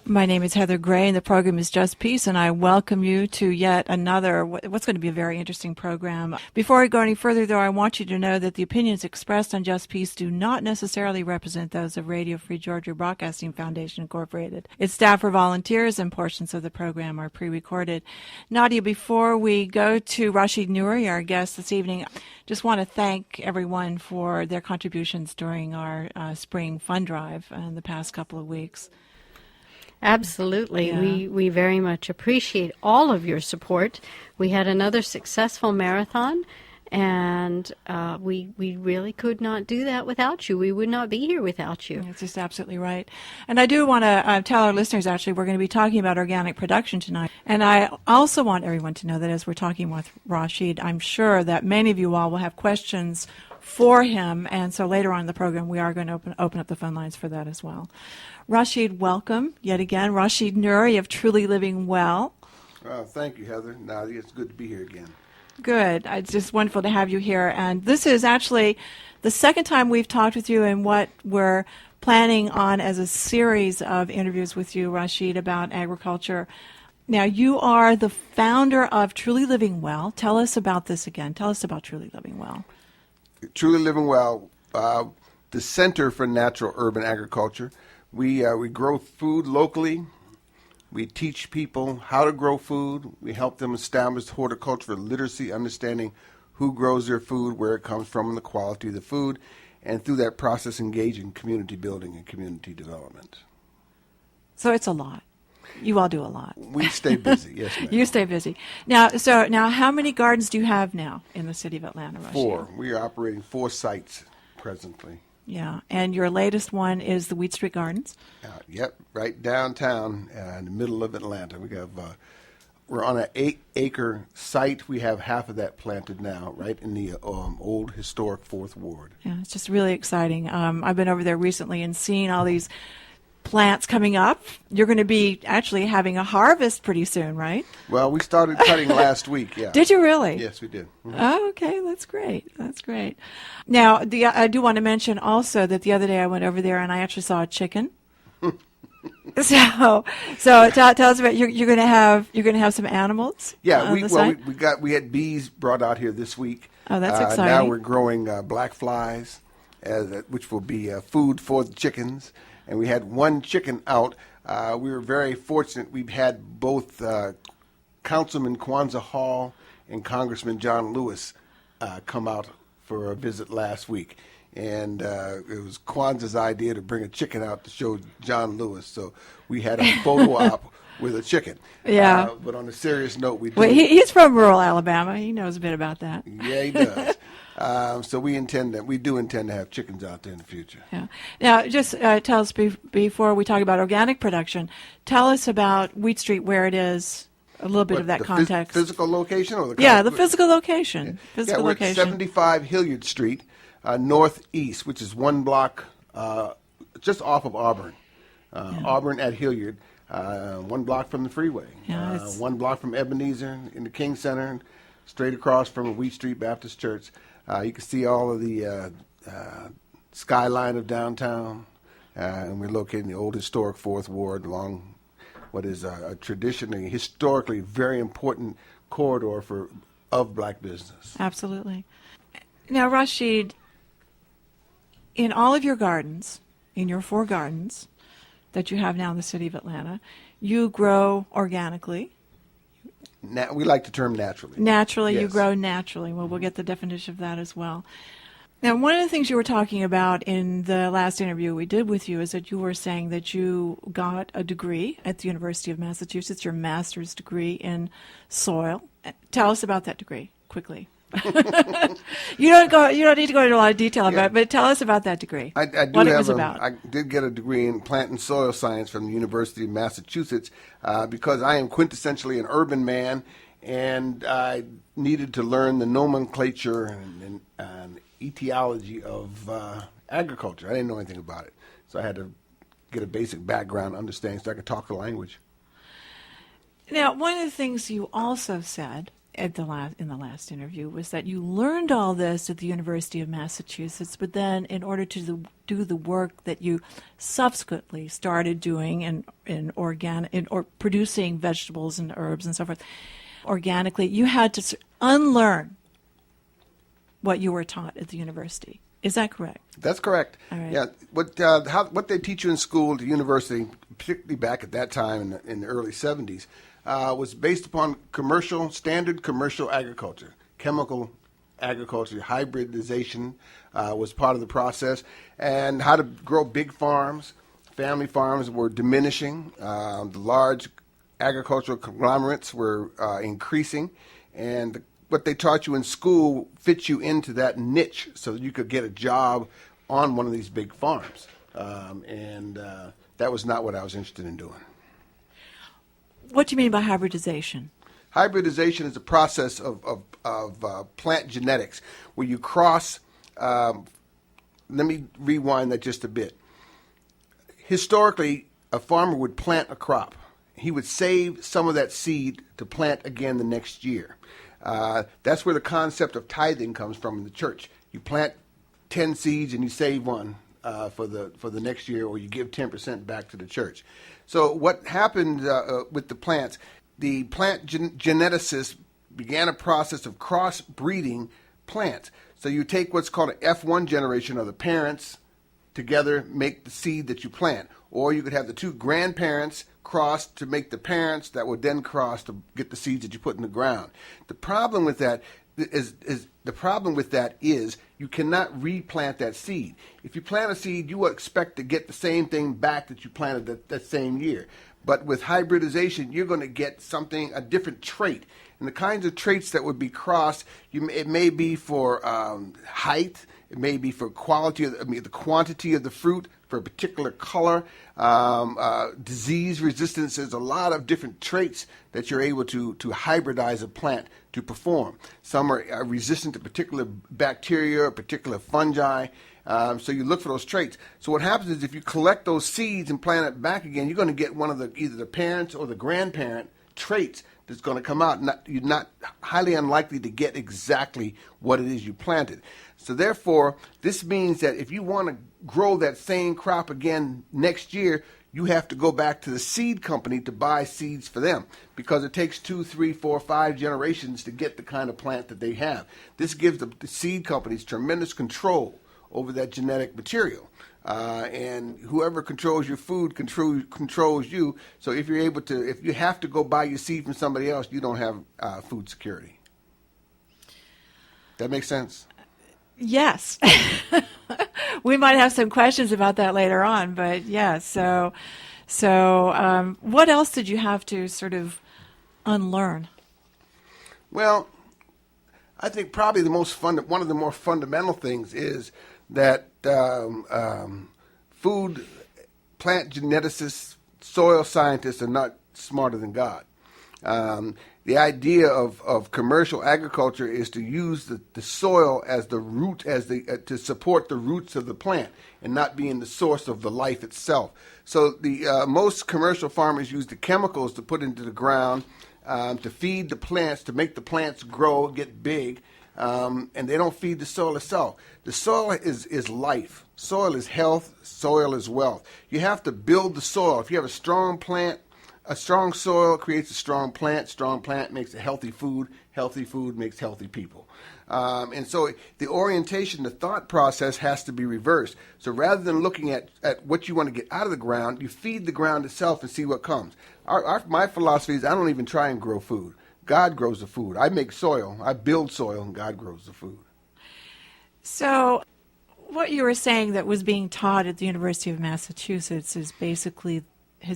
My name is Heather Gray, and the program is Just Peace, and I welcome you to yet another, what's going to be a very interesting program. Before I go any further, though, I want you to know that the opinions expressed on Just Peace do not necessarily represent those of Radio Free Georgia Broadcasting Foundation, Incorporated. Its staff or volunteers and portions of the program are pre-recorded. Nadia, before we go to Rashid Nuri, our guest this evening, just want to thank everyone for their contributions during our spring fund drive in the past couple of weeks. Absolutely. Yeah. We very much appreciate all of your support. We had another successful marathon, and we really could not do that without you. We would not be here without you. That's just absolutely right. And I do want to tell our listeners, actually, we're going to be talking about organic production tonight. And I also want everyone to know that as we're talking with Rashid, I'm sure that many of you all will have questions for him. And so later on in the program, we are going to open up the phone lines for that as well. Rashid, welcome yet again. Rashid Nuri of Truly Living Well. Thank you, Heather. Nadia, it's good to be here again. Good. It's just wonderful to have you here. And this is actually the second time we've talked with you and what we're planning on as a series of interviews with you, Rashid, about agriculture. Now, you are the founder of Truly Living Well. Tell us about this again. Tell us about Truly Living Well. Truly Living Well, the Center for Natural Urban Agriculture. We grow food locally. We teach people how to grow food. We help them establish horticultural literacy, understanding who grows their food, where it comes from, and the quality of the food. And through that process, engage in community building and community development. So it's a lot. You all do a lot. We stay busy, yes, ma'am. You stay busy. Now, how many gardens do you have now in the city of Atlanta, Rashid? 4. We are operating 4 sites presently. Yeah, and your latest one is the Wheat Street Gardens. Yep, right downtown in the middle of Atlanta. We're on an 8-acre site. We have half of that planted now, right in the old historic 4th Ward. Yeah, it's just really exciting. I've been over there recently and seeing all these plants coming up. You're going to be actually having a harvest pretty soon, right? Well, we started cutting last week, yeah. Did you really? Yes, we did. Mm-hmm. Oh, okay, that's great. That's great. Now, I do want to mention also that the other day I went over there and I actually saw a chicken. So tell us about you're going to have some animals. Yeah, we had bees brought out here this week. Oh, that's exciting. Now we're growing black flies, which will be food for the chickens. And we had 1 chicken out. We were very fortunate. We've had both Councilman Kwanzaa Hall and Congressman John Lewis come out for a visit last week. And it was Kwanzaa's idea to bring a chicken out to show John Lewis. So we had a photo op with a chicken. Yeah. But on a serious note, we did. Well, he's from rural Alabama. He knows a bit about that. Yeah, he does. So we do intend to have chickens out there in the future. Yeah. Now, just tell us before we talk about organic production. Tell us about Wheat Street, where it is. A little bit of that context. Physical location, or the physical location. Yeah, we're at 75 Hilliard Street, northeast, which is 1 block just off of Auburn. Auburn at Hilliard, 1 block from the freeway. Yeah, 1 block from Ebenezer in the King Center, straight across from Wheat Street Baptist Church. You can see all of the skyline of downtown, and we're located in the old historic 4th Ward along what is a traditionally, historically very important corridor of black business. Absolutely. Now, Rashid, in all of your gardens, in your 4 gardens that you have now in the city of Atlanta, you grow organically. We like the term naturally. Naturally, yes. You grow naturally. Well, we'll get the definition of that as well. Now, one of the things you were talking about in the last interview we did with you is that you were saying that you got a degree at the University of Massachusetts, your master's degree in soil. Tell us about that degree, quickly. You don't need to go into a lot of detail about it, but tell us about that degree. I did get a degree in plant and soil science from the University of Massachusetts because I am quintessentially an urban man, and I needed to learn the nomenclature and etiology of agriculture. I didn't know anything about it, so I had to get a basic background understanding so I could talk the language. Now, one of the things you also said in the last interview was that you learned all this at the University of Massachusetts, but then in order to do the work that you subsequently started doing or producing vegetables and herbs and so forth organically, you had to unlearn what you were taught at the university. Is that correct? That's correct. All right. Yeah. What they teach you in school at the university, particularly back at that time in the early 70s, was based upon standard commercial agriculture. Chemical agriculture, hybridization was part of the process, and how to grow big farms. Family farms were diminishing. The large agricultural conglomerates were increasing, and what they taught you in school fits you into that niche so that you could get a job on one of these big farms. And that was not what I was interested in doing. What do you mean by hybridization? Hybridization is a process of plant genetics where you cross. Let me rewind that just a bit. Historically, a farmer would plant a crop. He would save some of that seed to plant again the next year. That's where the concept of tithing comes from in the church. You plant 10 seeds and you save one for the next year, or you give 10% back to the church. So what happened with the plants? The plant geneticists began a process of cross-breeding plants. So you take what's called an F1 generation, of the parents together make the seed that you plant. Or you could have the two grandparents cross to make the parents that would then cross to get the seeds that you put in the ground. The problem with that is you cannot replant that seed. If you plant a seed, you will expect to get the same thing back that you planted that same year. But with hybridization, you're going to get a different trait. And the kinds of traits that would be crossed, it may be for height, it may be for the quantity of the fruit, for a particular color, disease resistance. There's a lot of different traits that you're able to hybridize a plant to perform. Some are resistant to particular bacteria or particular fungi. So you look for those traits. So what happens is if you collect those seeds and plant it back again, you're going to get one of either the parents or the grandparent traits that's going to come out. You're not highly unlikely to get exactly what it is you planted. So therefore, this means that if you want to grow that same crop again next year, you have to go back to the seed company to buy seeds for them, because it takes 2, 3, 4, 5 generations to get the kind of plant that they have. This gives the seed companies tremendous control over that genetic material. And whoever controls your food controls you. So if you have to go buy your seed from somebody else, you don't have food security. That makes sense? Yes. We might have some questions about that later on, but yeah. So what else did you have to sort of unlearn? Well, I think probably one of the more fundamental things is that plant geneticists, soil scientists are not smarter than God. The idea of commercial agriculture is to use the soil as the root, to support the roots of the plant, and not being the source of the life itself. So most commercial farmers use the chemicals to put into the ground to feed the plants, to make the plants grow, get big, and they don't feed the soil itself. The soil is life. Soil is health. Soil is wealth. You have to build the soil. If you have a strong plant, a strong soil creates a strong plant. Strong plant makes a healthy food. Healthy food makes healthy people. And so the orientation, the thought process has to be reversed. So rather than looking at what you want to get out of the ground, you feed the ground itself and see what comes. My philosophy is I don't even try and grow food. God grows the food. I make soil. I build soil, and God grows the food. So what you were saying that was being taught at the University of Massachusetts has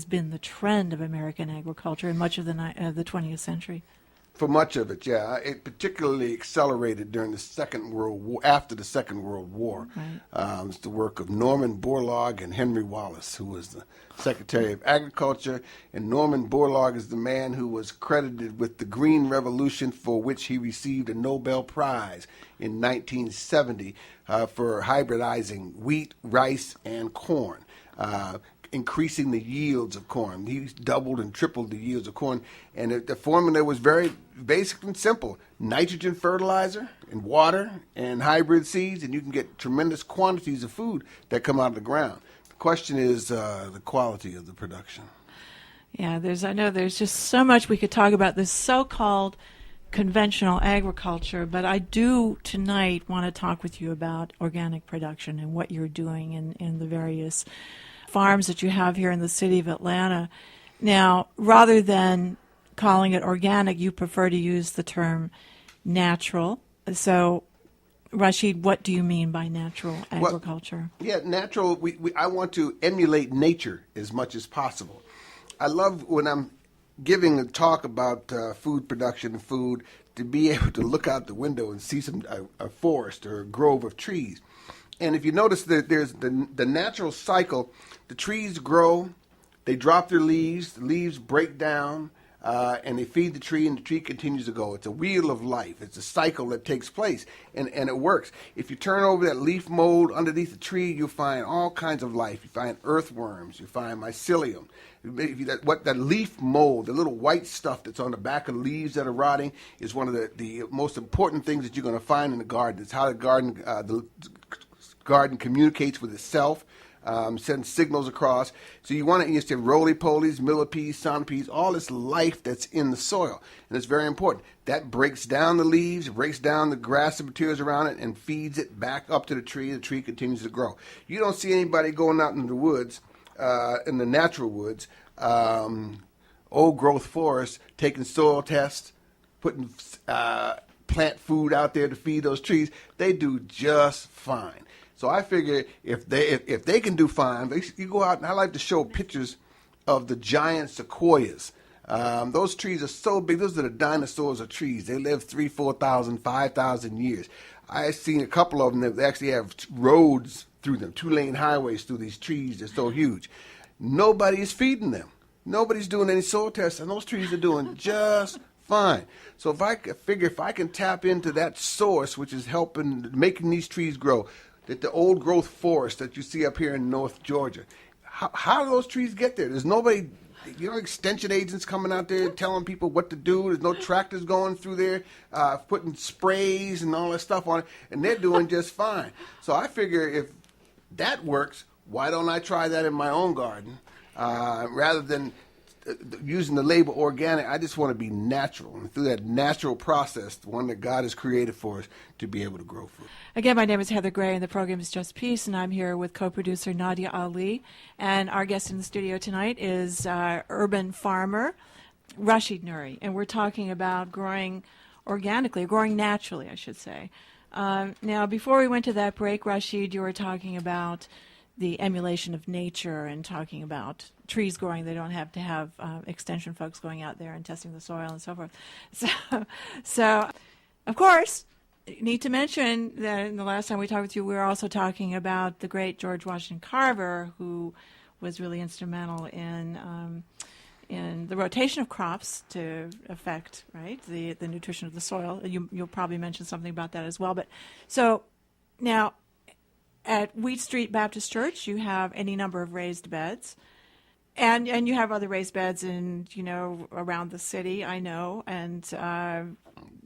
been the trend of American agriculture in much of the 20th century. For much of it, yeah. It particularly accelerated during the Second World War, after the Second World War. Right. It's the work of Norman Borlaug and Henry Wallace, who was the Secretary of Agriculture. And Norman Borlaug is the man who was credited with the Green Revolution, for which he received a Nobel Prize in 1970 for hybridizing wheat, rice, and corn. increasing the yields of corn. He's doubled and tripled the yields of corn. And the formula was very basic and simple. Nitrogen fertilizer and water and hybrid seeds, and you can get tremendous quantities of food that come out of the ground. The question is the quality of the production. Yeah, I know there's just so much we could talk about this so-called conventional agriculture, but I do tonight want to talk with you about organic production and what you're doing in the various farms that you have here in the city of Atlanta. Now, rather than calling it organic, you prefer to use the term natural. So, Rashid, what do you mean by natural agriculture? Well, yeah, natural, I want to emulate nature as much as possible. I love when I'm giving a talk about food production and food to be able to look out the window and see a forest or a grove of trees. And if you notice that there's the natural cycle, the trees grow, they drop their leaves, the leaves break down, and they feed the tree, and the tree continues to go. It's a wheel of life. It's a cycle that takes place, and it works. If you turn over that leaf mold underneath the tree, you'll find all kinds of life. You find earthworms. You find mycelium. That leaf mold, the little white stuff that's on the back of the leaves that are rotting, is one of the most important things that you're going to find in the garden. It's how the garden communicates with itself, sends signals across. So you want to understand roly-polies, millipedes, centipedes, all this life that's in the soil. And it's very important. That breaks down the leaves, breaks down the grass and materials around it, and feeds it back up to the tree. The tree continues to grow. You don't see anybody going out in the woods, in the natural woods, old growth forests, taking soil tests, putting plant food out there to feed those trees. They do just fine. So I figure if they can do fine, you go out, and I like to show pictures of the giant sequoias. Those trees are so big. Those are the dinosaurs of trees. They live 3,000, 4,000, 5,000 years. I've seen a couple of them that actually have roads through them, 2-lane highways through these trees. They're so huge. Nobody is feeding them. Nobody's doing any soil tests, and those trees are doing just fine. So if I can tap into that source, which is making these trees grow, that the old growth forest that you see up here in North Georgia, how do those trees get there? There's nobody, extension agents coming out there telling people what to do. There's no tractors going through there, putting sprays and all that stuff on it, and they're doing just fine. So I figure if that works, why don't I try that in my own garden? Rather than using the label organic, I just want to be natural. And through that natural process, the one that God has created for us to be able to grow food. Again, my name is Heather Gray, and the program is Just Peace, and I'm here with co-producer Nadia Ali. And our guest in the studio tonight is urban farmer Rashid Nuri, and we're talking about growing organically, growing naturally, I should say. Now, before we went to that break, Rashid, you were talking about the emulation of nature and talking about trees growing. They don't have to have extension folks going out there and testing the soil and so forth. So of course, you need to mention that in the last time we talked with you, we were also talking about the great George Washington Carver, who was really instrumental in the rotation of crops to affect the nutrition of the soil. You'll probably mention something about that as well. But so now, at Wheat Street Baptist Church, you have any number of raised beds, and you have other raised beds around the city, I know, and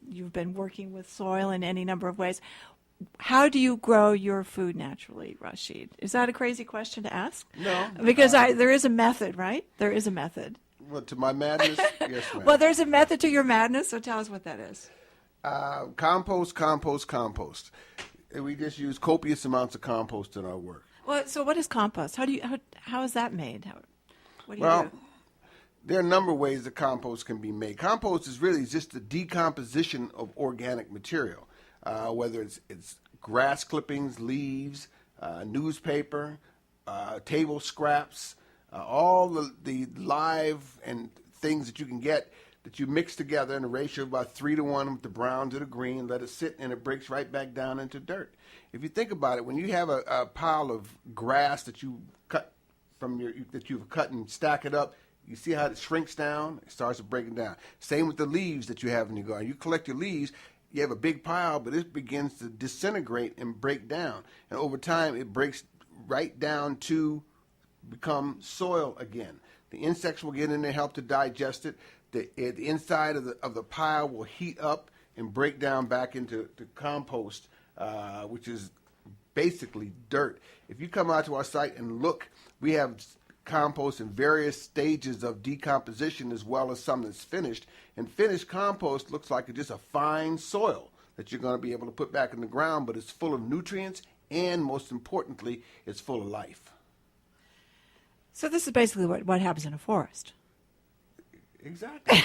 you've been working with soil in any number of ways. How do you grow your food naturally, Rashid? Is that a crazy question to ask? No. Because there is a method, right? There is a method. Well, to my madness? Yes, ma'am. Well, there's a method to your madness, so tell us what that is. Compost. We just use copious amounts of compost in our work. Well, so what is compost? How is that made? What do you do? There are a number of ways that compost can be made. Compost is really just the decomposition of organic material, whether it's grass clippings, leaves, newspaper, table scraps, all the live and things that you can get that you mix together in a ratio of about 3-to-1 with the brown to the green, let it sit, and it breaks right back down into dirt. If you think about it, when you have a pile of grass that you cut that you've cut and stack it up, you see how it shrinks down? It starts breaking down. Same with the leaves that you have in your garden. You collect your leaves, you have a big pile, but it begins to disintegrate and break down. And over time, it breaks right down to become soil again. The insects will get in there, help to digest it. The inside of the pile will heat up and break down back into compost, which is basically dirt. If you come out to our site and look, we have compost in various stages of decomposition as well as some that's finished. And finished compost looks like just a fine soil that you're going to be able to put back in the ground, but it's full of nutrients and, most importantly, it's full of life. So this is basically what happens in a forest. Exactly.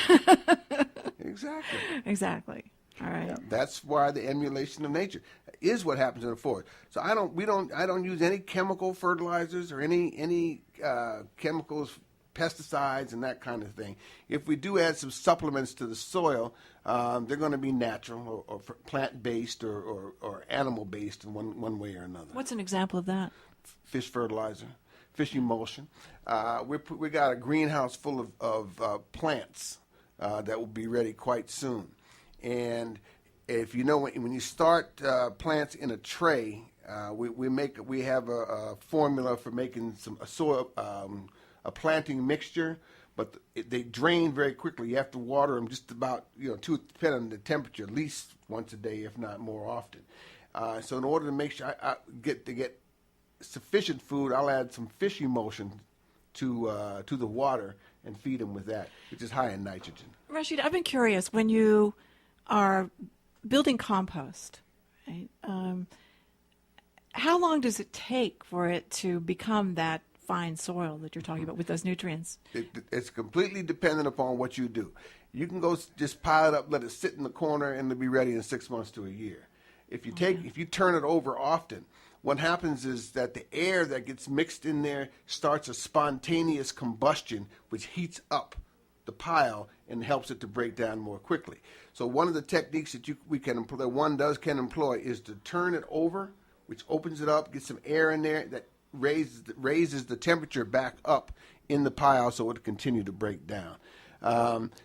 Exactly. Exactly. All right. Yeah, that's why the emulation of nature is what happens in a forest. So I don't use any chemical fertilizers or any chemicals, pesticides, and that kind of thing. If we do add some supplements to the soil, they're going to be natural or plant-based or animal-based in one way or another. What's an example of that? Fish fertilizer, fish emulsion. We got a greenhouse full of plants that will be ready quite soon. And if you know, when you start plants in a tray, we have a formula for making a planting mixture, but they drain very quickly. You have to water them just about depending on the temperature, at least once a day, if not more often. So in order to make sure I get sufficient food, I'll add some fish emulsion to the water and feed them with that, which is high in nitrogen. Rashid, I've been curious, when you are building compost, right, how long does it take for it to become that fine soil that you're talking about with those nutrients? It's completely dependent upon what you do. You can go just pile it up, let it sit in the corner, and it'll be ready in 6 months to a year. If you turn it over often, what happens is that the air that gets mixed in there starts a spontaneous combustion, which heats up the pile and helps it to break down more quickly. So one of the techniques that one can employ is to turn it over, which opens it up, gets some air in there that raises the temperature back up in the pile so it'll continue to break down.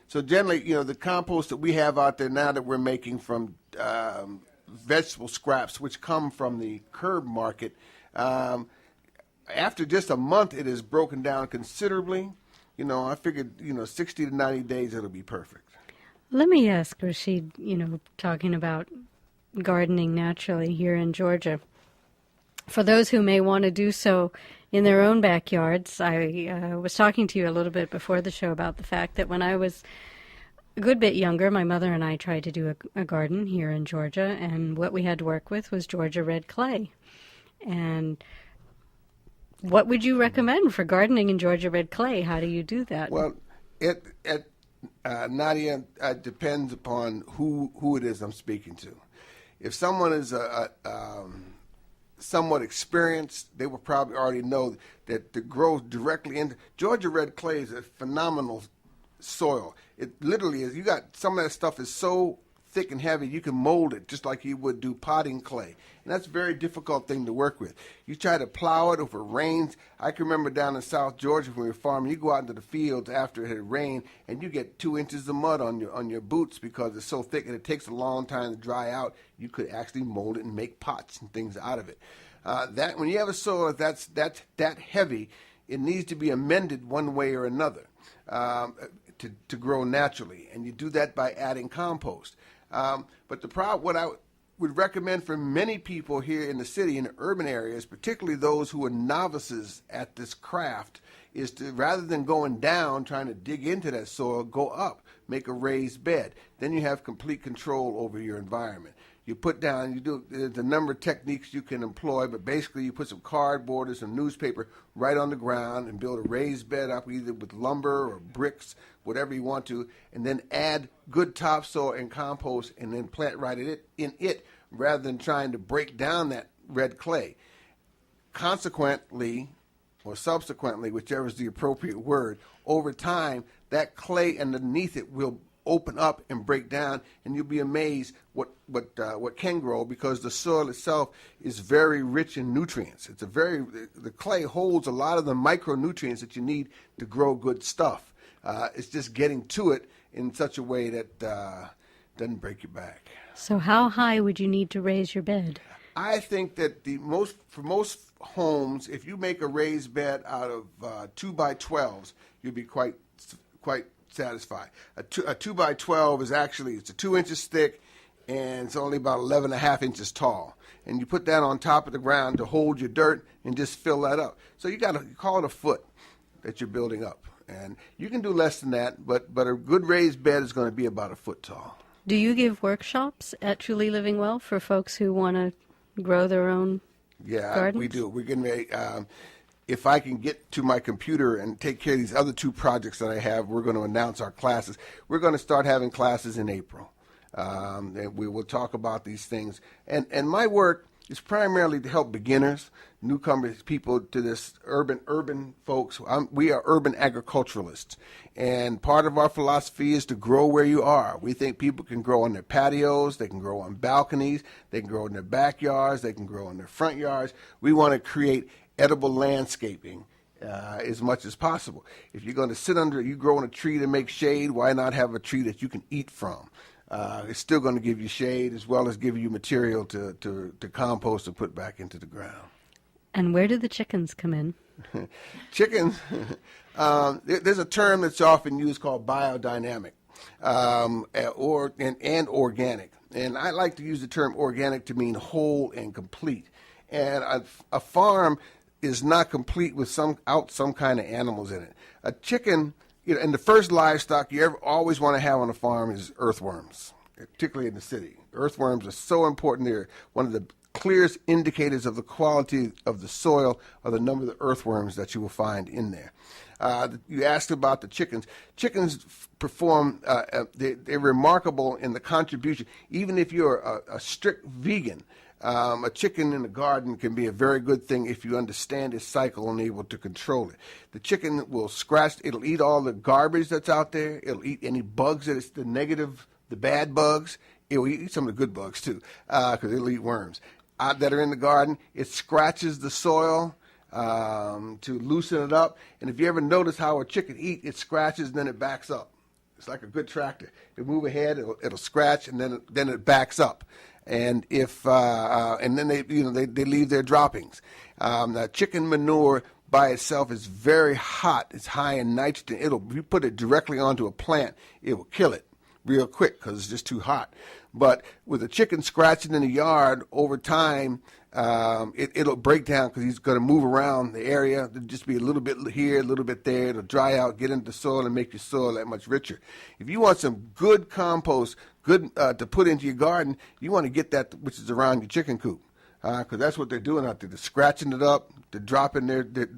So generally, the compost that we have out there now that we're making from vegetable scraps, which come from the curb market, after just a month, it is broken down considerably. I figured, 60 to 90 days, it'll be perfect. Let me ask Rashid, talking about gardening naturally here in Georgia. For those who may want to do so in their own backyards, I was talking to you a little bit before the show about the fact that when I was a good bit younger, my mother and I tried to do a garden here in Georgia, and what we had to work with was Georgia red clay. And what would you recommend for gardening in Georgia red clay? How do you do that? Well, Nadia, it depends upon who it is I'm speaking to. If someone is somewhat experienced, they will probably already know that to grow directly into Georgia red clay is a phenomenal soil. It literally is. You got some of that stuff is so thick and heavy you can mold it just like you would do potting clay, and that's a very difficult thing to work with. You try to plow it if it rains. I can remember down in South Georgia when we were farming, you go out into the fields after it had rained and you get 2 inches of mud on your boots because it's so thick and it takes a long time to dry out. You could actually mold it and make pots and things out of it. That when you have a soil that's that heavy, it needs to be amended one way or another to grow naturally, and you do that by adding compost. But what I would recommend for many people here in the city, in the urban areas, particularly those who are novices at this craft, is to, rather than going down trying to dig into that soil, go up, make a raised bed. Then you have complete control over your environment. You put down, there's a number of techniques you can employ, but basically you put some cardboard or some newspaper right on the ground and build a raised bed up either with lumber or bricks, whatever you want to, and then add good topsoil and compost and then plant right in it rather than trying to break down that red clay. Consequently, or subsequently, whichever is the appropriate word, over time, that clay underneath it will open up and break down, and you'll be amazed what can grow because the soil itself is very rich in nutrients. The clay holds a lot of the micronutrients that you need to grow good stuff. It's just getting to it in such a way that doesn't break your back. So how high would you need to raise your bed? I think that for most homes, if you make a raised bed out of 2x12s, you'll be quite satisfied. A 2x12 is actually, it's a 2 inches thick, and it's only about 11.5 inches tall. And you put that on top of the ground to hold your dirt and just fill that up. So you call it a foot that you're building up. And you can do less than that, but a good raised bed is going to be about a foot tall. Do you give workshops at Truly Living Well for folks who want to grow their own gardens? We do. We're going to if I can get to my computer and take care of these other 2 projects that I have, we're going to announce our classes. We're going to start having classes in April. And we will talk about these things. And my work is primarily to help beginners, newcomers, people to this urban folks. We are urban agriculturalists. And part of our philosophy is to grow where you are. We think people can grow on their patios, they can grow on balconies, they can grow in their backyards, they can grow in their front yards. We want to create edible landscaping as much as possible. If you're going to sit under, you grow in a tree to make shade, why not have a tree that you can eat from? It's still going to give you shade as well as give you material to compost and put back into the ground. And where do the chickens come in? Chickens, there's a term that's often used called biodynamic and organic. And I like to use the term organic to mean whole and complete. And a farm is not complete with some kind of animals in it. A chicken, and the first livestock you always want to have on a farm is earthworms, particularly in the city. Earthworms are so important. They're one of the clearest indicators of the quality of the soil or the number of the earthworms that you will find in there. You asked about the chickens. Chickens perform, they're remarkable in the contribution. Even if you're a strict vegan, a chicken in the garden can be a very good thing if you understand its cycle and able to control it. The chicken will scratch, it'll eat all the garbage that's out there. It'll eat any bugs that it's the negative, the bad bugs. It'll eat some of the good bugs too, because it'll eat worms that are in the garden. It scratches the soil to loosen it up. And if you ever notice how a chicken eats, it scratches and then it backs up. It's like a good tractor. It move ahead, it'll scratch, and then it backs up. And and then they leave their droppings. Chicken manure by itself is very hot. It's high in nitrogen. If you put it directly onto a plant, it will kill it real quick because it's just too hot. But with a chicken scratching in the yard over time, it'll break down because he's going to move around the area. There'll just be a little bit here, a little bit there. It'll dry out, get into the soil, and make your soil that much richer. If you want some good compost, good to put into your garden, you want to get that which is around your chicken coop, because that's what they're doing out there. They're scratching it up, they're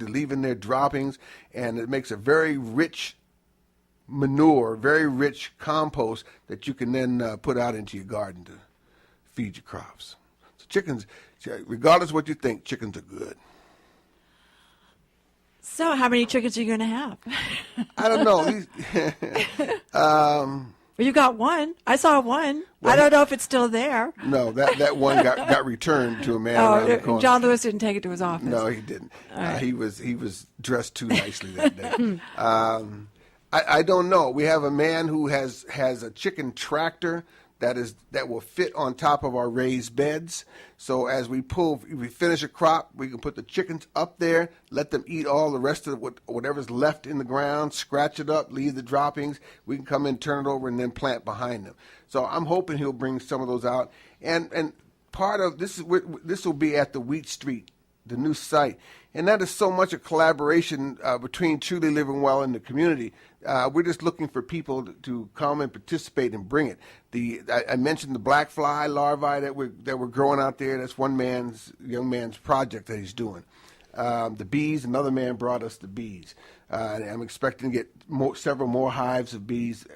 leaving their droppings, and it makes a very rich manure, very rich compost that you can then put out into your garden to feed your crops. So chickens, regardless of what you think, chickens are good. So how many chickens are you going to have? I don't know. Well, you got one. I saw one. Well, I don't know if it's still there. No, that one got returned to a man around the corner. John Lewis didn't take it to his office. No, he didn't. Right. He was dressed too nicely that day. I don't know. We have a man who has a chicken tractor that will fit on top of our raised beds. So as we finish a crop, we can put the chickens up there, let them eat all the rest of whatever's left in the ground, scratch it up, leave the droppings. We can come in, turn it over, and then plant behind them. So I'm hoping he'll bring some of those out. And part of this will be at the Wheat Street, the new site. And that is so much a collaboration between Truly Living Well and the community. We're just looking for people to come and participate and bring it. I mentioned the black fly larvae that we're growing out there. That's one young man's project that he's doing. The bees, another man brought us the bees. And I'm expecting to get several more hives of bees.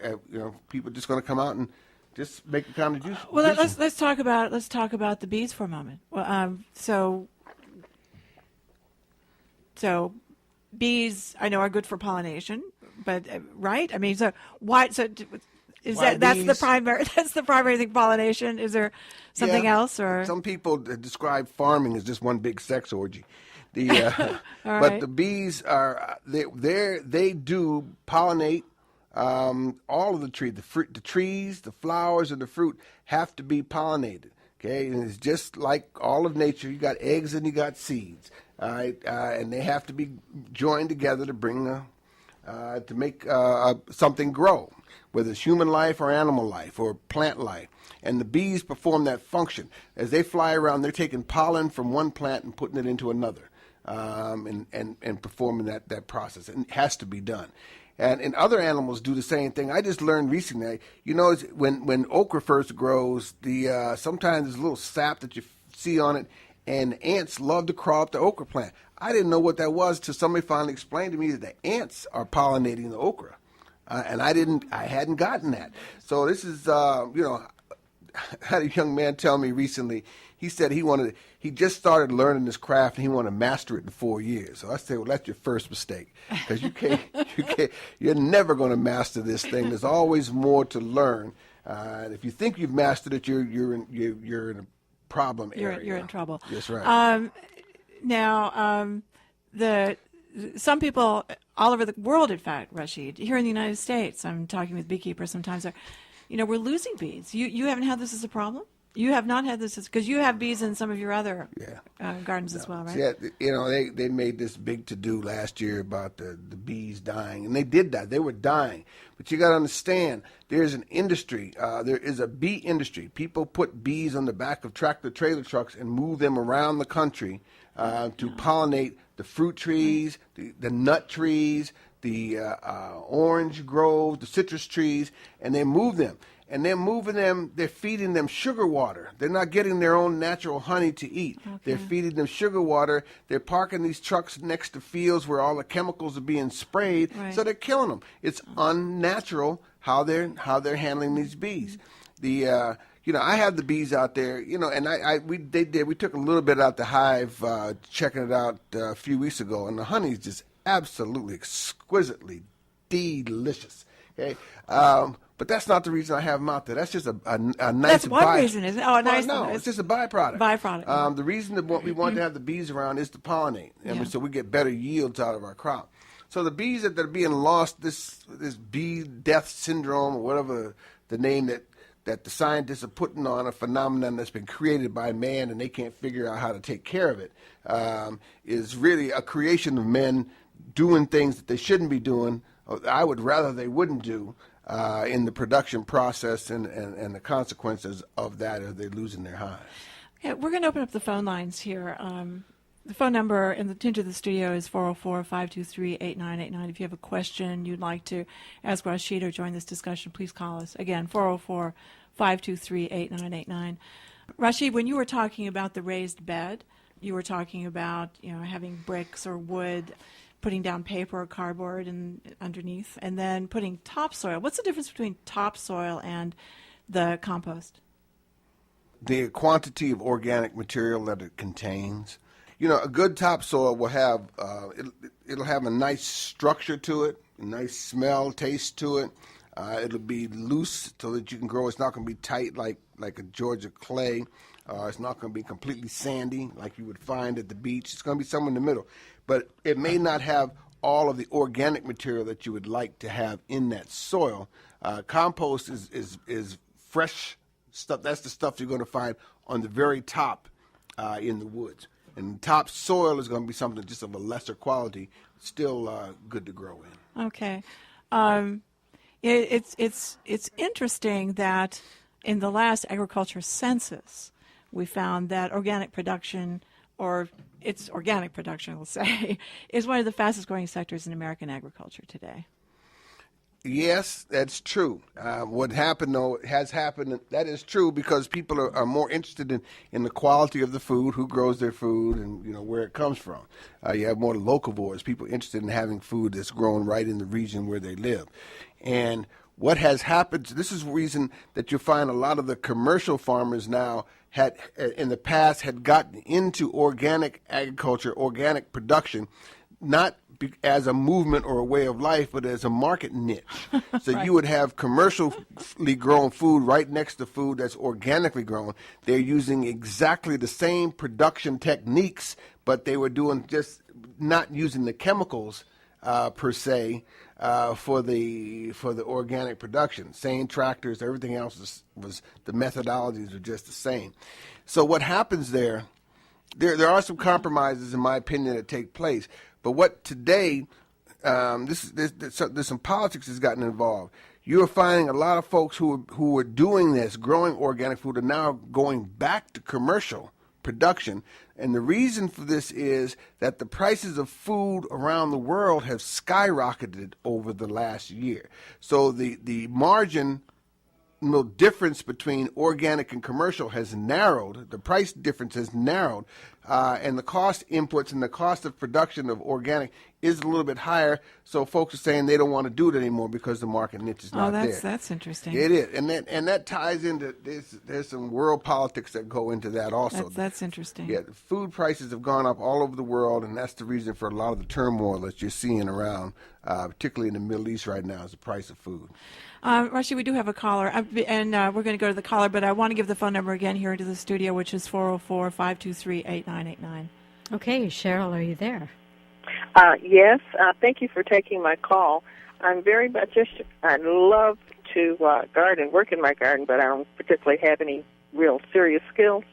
People are just going to come out and just make a kind of juice. Well, let's talk about the bees for a moment. Well, So bees, I know, are good for pollination, but right? I mean, so why? So is that's the primary? That's the primary thing. Pollination. Is there something else? Or some people describe farming as just one big sex orgy. But the bees they do pollinate. All of the trees, the trees, the flowers, and the fruit have to be pollinated. Okay, and it's just like all of nature. You got eggs and you got seeds. All right, and they have to be joined together to bring to make something grow, whether it's human life or animal life or plant life. And the bees perform that function. As they fly around, they're taking pollen from one plant and putting it into another, and performing that process. And it has to be done. And other animals do the same thing. I just learned recently, when okra first grows, sometimes there's a little sap that you see on it, and ants love to crawl up the okra plant. I didn't know what that was till somebody finally explained to me that the ants are pollinating the okra, and I hadn't gotten that. So this is, I had a young man tell me recently. He said he just started learning this craft and he wanted to master it in 4 years. So I said, well, that's your first mistake, because you're never going to master this thing. There's always more to learn. If you think you've mastered it, you're in a problem area. You're in trouble. That's right. Some people all over the world, in fact, Rashid, here in the United States, I'm talking with beekeepers sometimes, we're losing bees. You haven't had this as a problem? You have not had this because you have bees in some of your other gardens as well, right? Yeah, they made this big to-do last year about the bees dying, and they did die. They were dying. But you got to understand, there's an industry. There is a bee industry. People put bees on the back of tractor-trailer trucks and move them around the country to pollinate the fruit trees, the nut trees, the orange groves, the citrus trees, and they move them. And they're moving them, they're feeding them sugar water. They're not getting their own natural honey to eat. Okay. They're feeding them sugar water. They're parking these trucks next to fields where all the chemicals are being sprayed, so they're killing them. It's unnatural how they're handling these bees. I have the bees out there, and we took a little bit out the hive, checking it out a few weeks ago, and the honey is just absolutely exquisitely delicious. Okay. But that's not the reason I have them out there. That's just a nice. That's one reason, isn't it? Oh, nice. No, it's just a byproduct. Byproduct. The reason that we want to have the bees around is to pollinate, so we get better yields out of our crop. So the bees that are being lost, this bee death syndrome, or whatever the name that the scientists are putting on a phenomenon that's been created by man, and they can't figure out how to take care of it, is really a creation of men doing things that they shouldn't be doing. I would rather they wouldn't do. In the production process and the consequences of that are they losing their hives. Okay, we're going to open up the phone lines here. The phone number into the studio is 404-523-8989. If you have a question you'd like to ask Rashid or join this discussion, please call us. Again, 404-523-8989. Rashid, when you were talking about the raised bed, you were talking about having bricks or wood, putting down paper or cardboard and underneath, and then putting topsoil. What's the difference between topsoil and the compost? The quantity of organic material that it contains. A good topsoil will have it'll have a nice structure to it, a nice smell, taste to it. It'll be loose so that you can grow. It's not going to be tight like a Georgia clay. It's not going to be completely sandy like you would find at the beach. It's going to be somewhere in the middle. But it may not have all of the organic material that you would like to have in that soil. Compost is fresh stuff. That's the stuff you're going to find on the very top in the woods. And top soil is going to be something just of a lesser quality, still good to grow in. Okay. It's interesting that in the last agriculture census, we found that organic production, or its organic production, we'll say, is one of the fastest growing sectors in American agriculture today. Yes, that's true. What happened, though, has happened. That is true because people are more interested in the quality of the food, who grows their food, and where it comes from. You have more locavores, people interested in having food that's grown right in the region where they live. And what has happened, this is the reason that you'll find a lot of the commercial farmers now in the past had gotten into organic agriculture, organic production, not as a movement or a way of life, but as a market niche. So right. You would have commercially grown food right next to food that's organically grown. They're using exactly the same production techniques, but they were doing just not using the chemicals per se, for the organic production. Same tractors, everything else was the methodologies were just the same. So what happens there are some compromises, in my opinion, that take place. But what today, there's some politics that's gotten involved. You're finding a lot of folks who are doing this, growing organic food, are now going back to commercial production. And the reason for this is that the prices of food around the world have skyrocketed over the last year. So the margin difference between organic and commercial has narrowed. The price difference has narrowed, and the cost inputs and the cost of production of organic is a little bit higher. So folks are saying they don't want to do it anymore because the market niche is not there. That's interesting. It is, and that ties into there's some world politics that go into that also. That's interesting. Yeah, the food prices have gone up all over the world, and that's the reason for a lot of the turmoil that you're seeing around, particularly in the Middle East right now, is the price of food. Rashid, we do have a caller, and we're going to go to the caller, but I want to give the phone number again here into the studio, which is 404-523-8989. Okay, Cheryl, are you there? Yes, thank you for taking my call. I'm very much I love to garden, work in my garden, but I don't particularly have any real serious skills.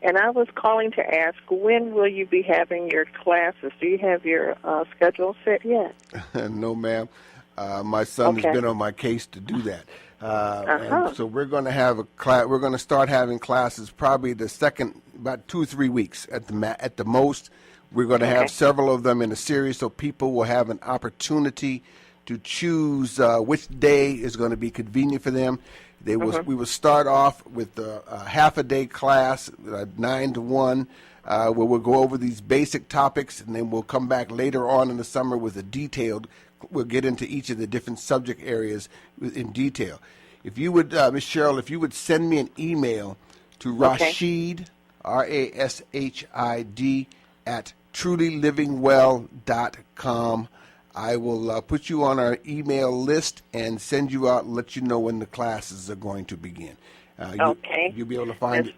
And I was calling to ask, when will you be having your classes? Do you have your schedule set yet? No, ma'am. My son has been on my case to do that. And so we're going to have we're going to start having classes probably the second, about 2 or 3 weeks at the most. We're going to have several of them in a series, so people will have an opportunity to choose which day is going to be convenient for them. We will start off with a half-a-day class, 9 to 1, where we'll go over these basic topics, and then we'll come back later on in the summer with a detailed. We'll get into each of the different subject areas in detail. If you would, Ms. Cheryl, if you would send me an email to Rashid, RASHID, at trulylivingwell.com. I will put you on our email list and send you out and let you know when the classes are going to begin. You'll be able to find it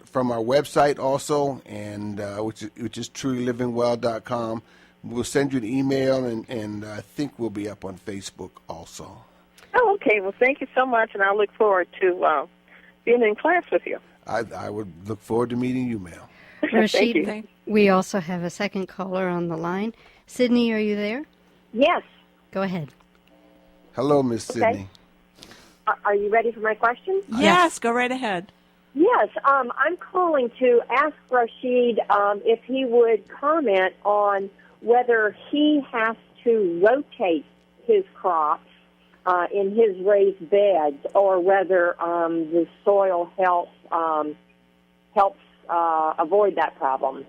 from our website also, and which is trulylivingwell.com. We'll send you an email, and I think we'll be up on Facebook also. Oh, okay. Well, thank you so much, and I look forward to being in class with you. I would look forward to meeting you, ma'am. Rashid, we also have a second caller on the line. Sydney, are you there? Yes. Go ahead. Hello, Miss Sydney. Are you ready for my question? Yes, go right ahead. Yes, I'm calling to ask Rashid if he would comment on whether he has to rotate his crops in his raised beds, or whether the soil helps avoid that problem.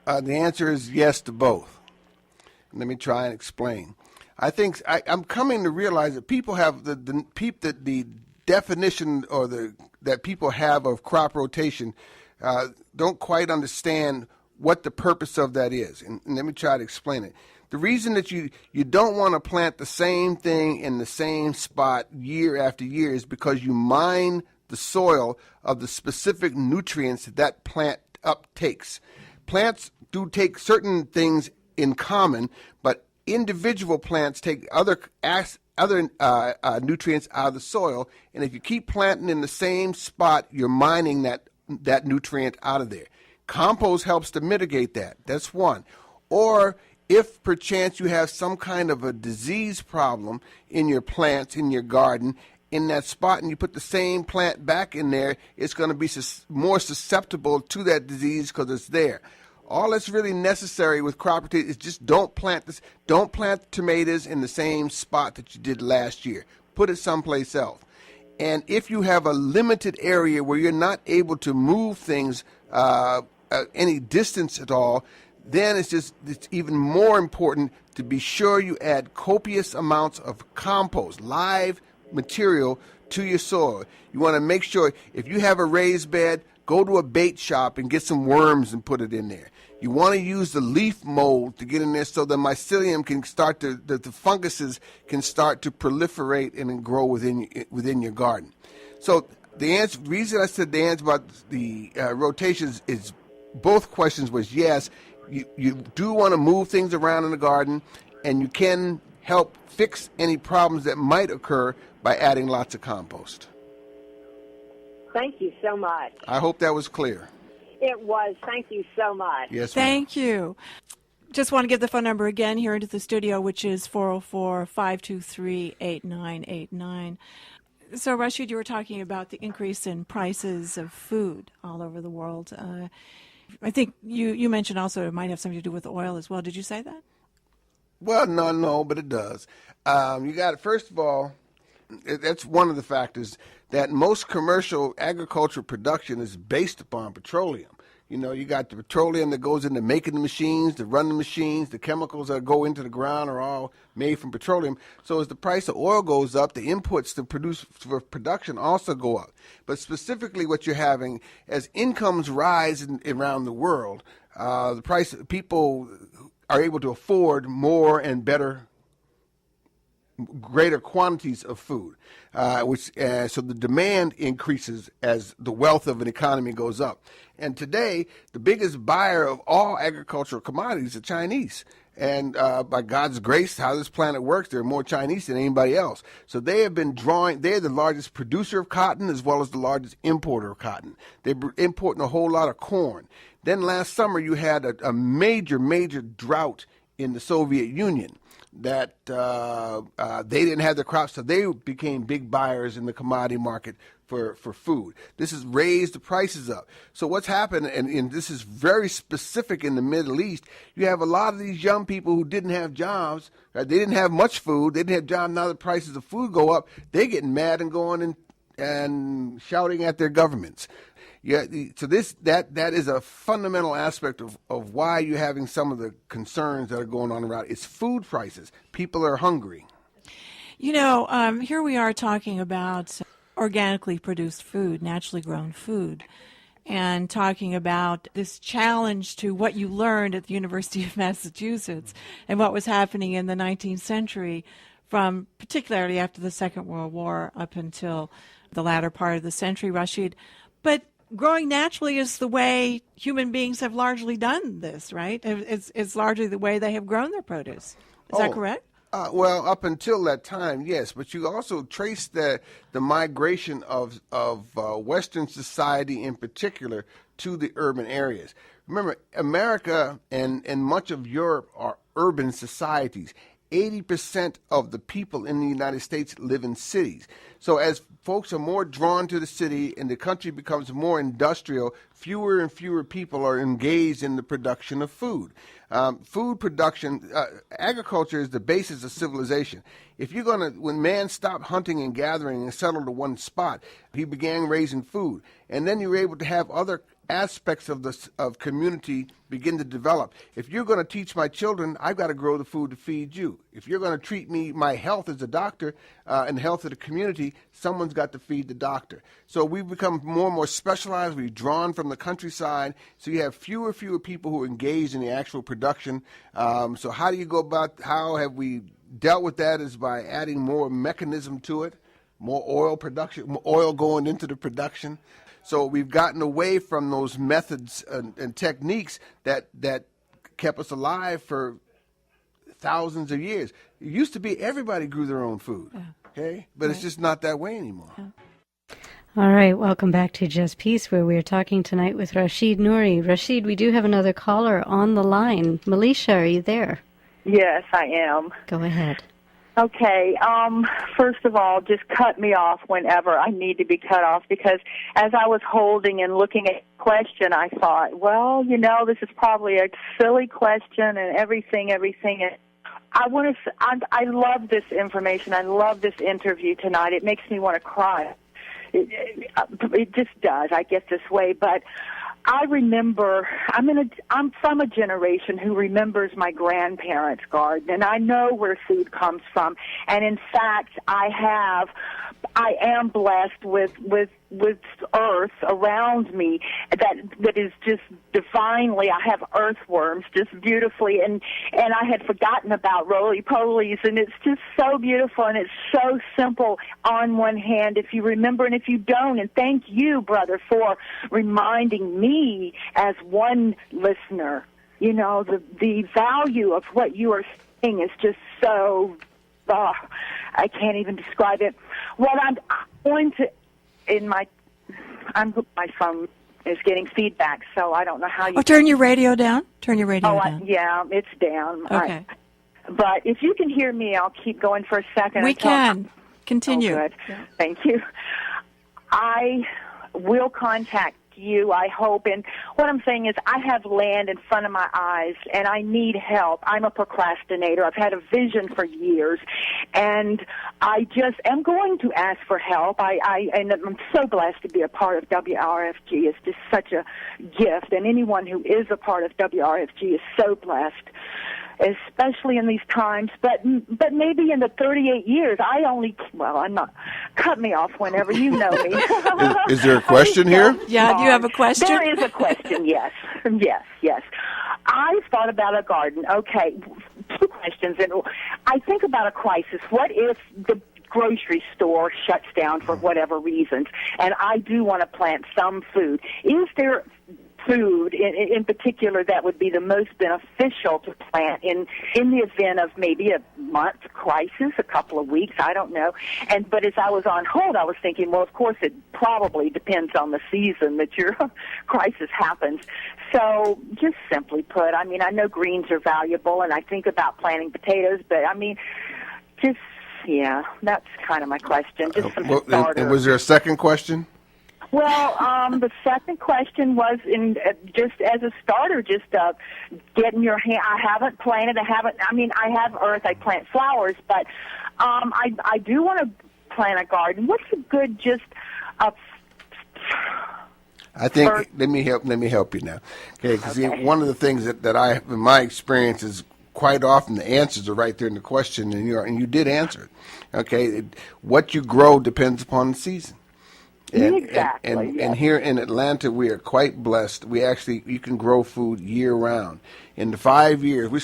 The answer is yes to both. Let me try and explain. I think I'm coming to realize that people have the definition that people have of crop rotation don't quite understand what the purpose of that is. And let me try to explain it. The reason that you don't want to plant the same thing in the same spot year after year is because you mine the soil of the specific nutrients that plant uptakes. Plants do take certain things in common, but individual plants take other nutrients out of the soil, and if you keep planting in the same spot, you're mining that nutrient out of there. Compost helps to mitigate that. That's one. Or if perchance you have some kind of a disease problem in your plants, in your garden, in that spot, and you put the same plant back in there, it's going to be more susceptible to that disease because it's there. All that's really necessary with crop rotation is just don't plant tomatoes in the same spot that you did last year. Put it someplace else. And if you have a limited area where you're not able to move things any distance at all, then it's even more important to be sure you add copious amounts of compost, live material, to your soil. You want to make sure if you have a raised bed, go to a bait shop and get some worms and put it in there. You want to use the leaf mold to get in there so the mycelium can start to, the funguses can start to proliferate and grow within your garden. So the reason I said the answer about the rotations is both questions was yes. You do want to move things around in the garden, and you can help fix any problems that might occur by adding lots of compost. Thank you so much. I hope that was clear. It was. Thank you so much. Yes, ma'am. Thank you. Just want to give the phone number again here into the studio, which is 404-523-8989. So, Rashid, you were talking about the increase in prices of food all over the world. I think you mentioned also it might have something to do with oil as well. Did you say that? Well, no, but it does. You got it. First of all, that's one of the factors that most commercial agricultural production is based upon petroleum. You know, you got the petroleum that goes into making the machines, to run the machines, the chemicals that go into the ground are all made from petroleum. So as the price of oil goes up, the inputs to produce for production also go up. But specifically what you're having, as incomes rise around the world, the price, people are able to afford more and greater quantities of food, so the demand increases as the wealth of an economy goes up. And today, the biggest buyer of all agricultural commodities are Chinese. And by God's grace, how this planet works, there are more Chinese than anybody else. So they have been they're the largest producer of cotton as well as the largest importer of cotton. They're importing a whole lot of corn. Then last summer, you had a major drought in the Soviet Union that they didn't have the crops, so they became big buyers in the commodity market for food. This has raised the prices up. So what's happened, and this is very specific in the Middle East, you have a lot of these young people who didn't have jobs, right? They didn't have much food, they didn't have jobs, now the prices of food go up, they're getting mad and going and shouting at their governments. Yeah, so that is a fundamental aspect of why you're having some of the concerns that are going on around. It's food prices. People are hungry. You know, here we are talking about organically produced food, naturally grown food, and talking about this challenge to what you learned at the University of Massachusetts and what was happening in the 19th century, from particularly after the Second World War up until the latter part of the century, Rashid. But growing naturally is the way human beings have largely done this, right? It's largely the way they have grown their produce. Is that correct? Well, up until that time, yes. But you also trace the migration of Western society in particular to the urban areas. Remember, America and much of Europe are urban societies. 80% of the people in the United States live in cities. So as folks are more drawn to the city and the country becomes more industrial, fewer and fewer people are engaged in the production of food. Food production, agriculture is the basis of civilization. If you're when man stopped hunting and gathering and settled to one spot, he began raising food. And then you were able to have other aspects of community begin to develop. If you're going to teach my children, I've got to grow the food to feed you. If you're going to treat my health as a doctor and the health of the community, someone's got to feed the doctor. So we've become more and more specialized. We've drawn from the countryside. So you have fewer people who are engaged in the actual production. So how do you go about, how have we dealt with that, is by adding more mechanism to it, more oil production, more oil going into the production. So we've gotten away from those methods and techniques that kept us alive for thousands of years. It used to be everybody grew their own food, okay? But It's just not that way anymore. All right, welcome back to Just Peace, where we're talking tonight with Rashid Nuri. Rashid, we do have another caller on the line. Melisha, are you there? Yes, I am. Go ahead. Okay, first of all, just cut me off whenever I need to be cut off, because as I was holding and looking at the question, I thought, well, this is probably a silly question and everything. I love this information. I love this interview tonight. It makes me want to cry. It just does. I get this way, but I remember, I'm from a generation who remembers my grandparents' garden, and I know where food comes from. And in fact, I am blessed with earth around me that is just divinely. I have earthworms just beautifully, and I had forgotten about roly-polies, and it's just so beautiful, and it's so simple on one hand if you remember, and if you don't. And thank you, brother, for reminding me as one listener. The value of what you are saying is just so I can't even describe it. What I'm going to, my phone is getting feedback, so I don't know how you... Oh, turn your radio down. Turn your radio down. Yeah, it's down. Okay. But if you can hear me, I'll keep going for a second. We can. Continue. Oh, good. Yeah. Thank you. I will contact you, I hope. And what I'm saying is I have land in front of my eyes, and I need help. I'm a procrastinator. I've had a vision for years, and I just am going to ask for help. And I'm so blessed to be a part of WRFG. It's just such a gift, and anyone who is a part of WRFG is so blessed, especially in these times. But maybe in the 38 years, I'm not, cut me off whenever you know me. Is there a question here? Yeah, do you have a question? There is a question, yes. Yes. I've thought about a garden. Okay, 2 questions. And I think about a crisis. What if the grocery store shuts down for whatever reasons, and I do want to plant some food? Is there food in particular that would be the most beneficial to plant in the event of maybe a month crisis, a couple of weeks, I don't know. But as I was on hold, I was thinking, well, of course it probably depends on the season that your crisis happens. So just simply put, I mean, I know greens are valuable, and I think about planting potatoes, but I mean, that's kind of my question. Just some starters. And was there a second question? Well, the second question was just as a starter, just getting your hand. I haven't planted. I have earth. I plant flowers, but I do want to plant a garden. What's a good I think let me help you now. Okay, because one of the things that I have in my experience is quite often the answers are right there in the question, and you did answer it. Okay, what you grow depends upon the season. Exactly. And here in Atlanta, we are quite blessed. You can grow food year round. In the 5 years, we're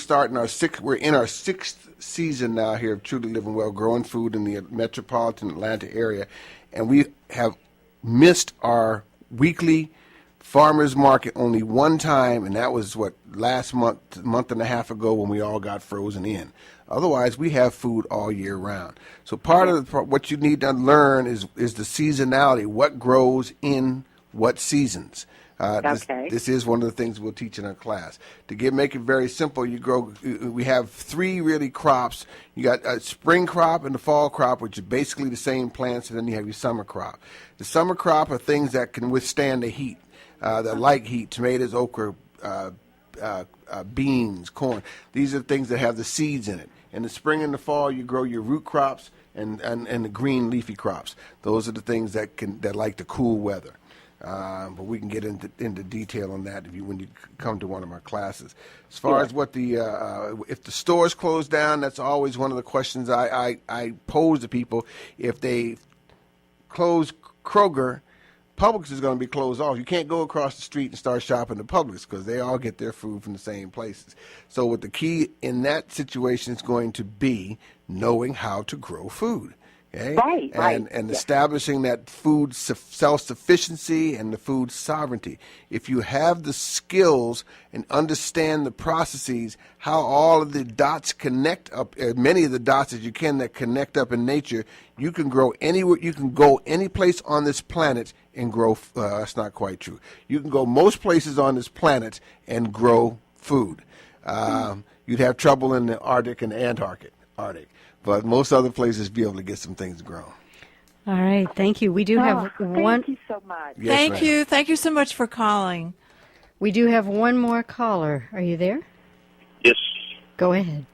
in our 6th season now here of Truly Living Well, growing food in the metropolitan Atlanta area, and we have missed our weekly farmers market only one time, and that was last month and a half ago when we all got frozen in. Otherwise, we have food all year round. So part of what you need to learn is the seasonality, what grows in what seasons. This is one of the things we'll teach in our class. To make it very simple, we have 3 really crops. You got a spring crop and a fall crop, which are basically the same plants, and then you have your summer crop. The summer crop are things that can withstand the heat, that like heat: tomatoes, okra, beans, corn. These are things that have the seeds in it. In the spring and the fall, you grow your root crops and the green leafy crops. Those are the things that like the cool weather. But we can get into detail on that when you come to one of our classes. As far as if the stores close down, that's always one of the questions I pose to people. If they close Kroger, Publix is going to be closed off. You can't go across the street and start shopping at Publix because they all get their food from the same places. So what the key in that situation is going to be knowing how to grow food. Okay? And establishing that food self-sufficiency and the food sovereignty. If you have the skills and understand the processes, how all of the dots connect up, many of the dots as you can that connect up in nature, you can grow anywhere. You can go any place on this planet and grow. That's not quite true. You can go most places on this planet and grow food. You'd have trouble in the Arctic and Antarctic. But most other places be able to get some things grown. All right, thank you. We do have one. Thank you so much. Yes, Thank you. Thank you so much for calling. We do have one more caller. Are you there? Yes. Go ahead.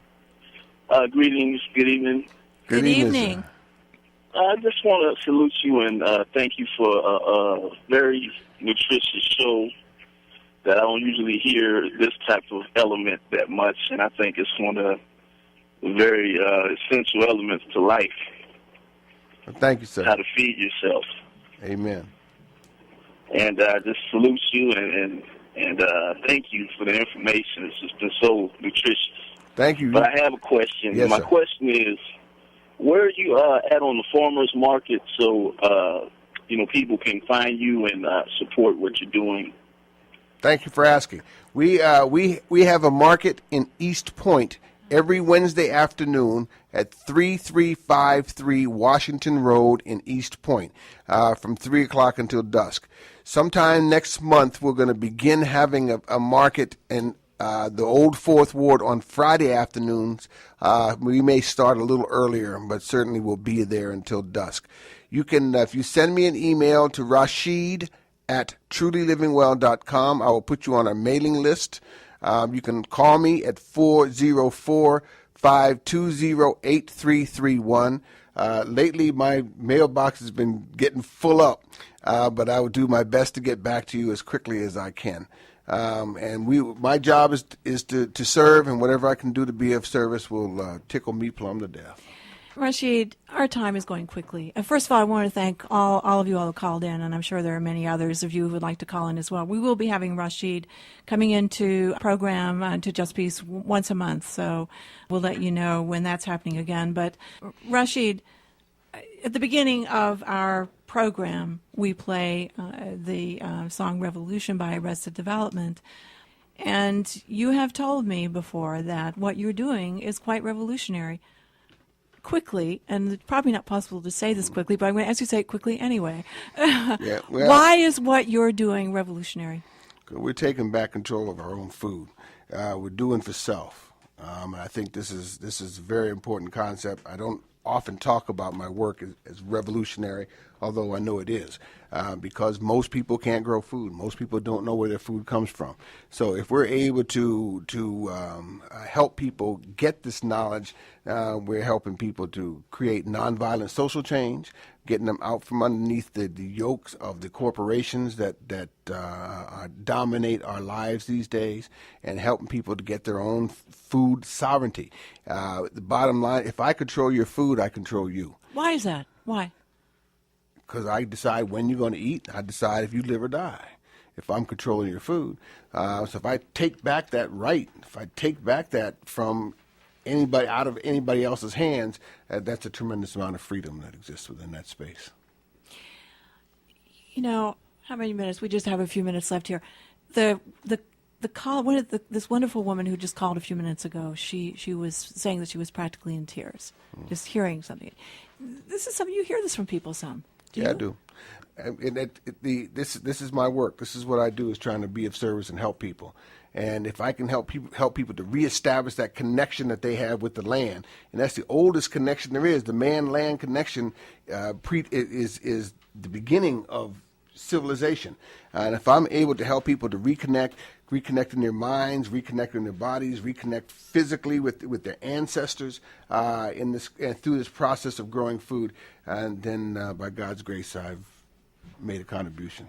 Greetings. Good evening. Good evening. I just want to salute you and thank you for a very nutritious show that I don't usually hear this type of element that much, and I think it's one of very essential elements to life. Well, thank you, sir. How to feed yourself. Amen. And I just salute you and thank you for the information. It's just been so nutritious. Thank you. But I have a question. Yes, My sir. question is, where are you at on the farmers market so people can find you and support what you're doing? Thank you for asking. We have a market in East Point every Wednesday afternoon at 3353 Washington Road in East Point from 3 o'clock until dusk. Sometime next month, we're going to begin having a market in the old Fourth Ward on Friday afternoons. We may start a little earlier, but certainly we'll be there until dusk. You can, if you send me an email to Rashid@trulylivingwell.com, I will put you on a mailing list. You can call me at 404-520-8331. Lately, my mailbox has been getting full up, but I will do my best to get back to you as quickly as I can. And my job is to serve, and whatever I can do to be of service will tickle me plumb to death. Rashid, our time is going quickly. First of all, I want to thank all of you all who called in, and I'm sure there are many others of you who would like to call in as well. We will be having Rashid coming into a program to Just Peace once a month, so we'll let you know when that's happening again. But Rashid, at the beginning of our program, we play the song Revolution by Arrested Development. And you have told me before that what you're doing is quite revolutionary. Quickly, and it's probably not possible to say this quickly, but I'm going to ask you to say it quickly anyway. Yeah, well, why is what you're doing revolutionary? We're taking back control of our own food. We're doing for self. And I think this is a very important concept. I don't often talk about my work as revolutionary, although I know it is, because most people can't grow food. Most people don't know where their food comes from. So if we're able to help people get this knowledge, we're helping people to create nonviolent social change, getting them out from underneath the yokes of the corporations that dominate our lives these days, and helping people to get their own food sovereignty. The bottom line, if I control your food, I control you. Why is that? Why? Because I decide when you're going to eat. I decide if you live or die, if I'm controlling your food. So if I take back that right, if I take back that from anybody, out of anybody else's hands, that's a tremendous amount of freedom that exists within that space. You know, how many minutes? We just have a few minutes left here. The call, this wonderful woman who just called a few minutes ago, she was saying that she was practically in tears, just hearing something. This is something, you hear this from people some. Do you? I do. And this is my work. This is what I do, is trying to be of service and help people. And if I can help people to reestablish that connection that they have with the land, and that's the oldest connection there is. The man-land connection is the beginning of civilization. And if I'm able to help people to reconnect in their minds, reconnect in their bodies, reconnect physically with their ancestors through this process of growing food, and then by God's grace, I've made a contribution.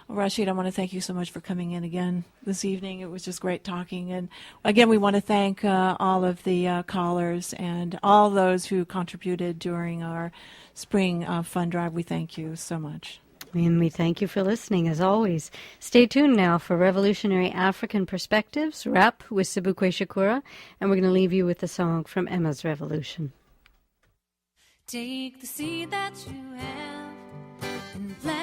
Well, Rashid, I want to thank you so much for coming in again this evening. It was just great talking. And again, we want to thank all of the callers and all those who contributed during our spring fund drive. We thank you so much. And we thank you for listening, as always. Stay tuned now for Revolutionary African Perspectives, Rap with Sibukwe Shakura, and we're going to leave you with the song from Emma's Revolution. Take the seed that you have and plant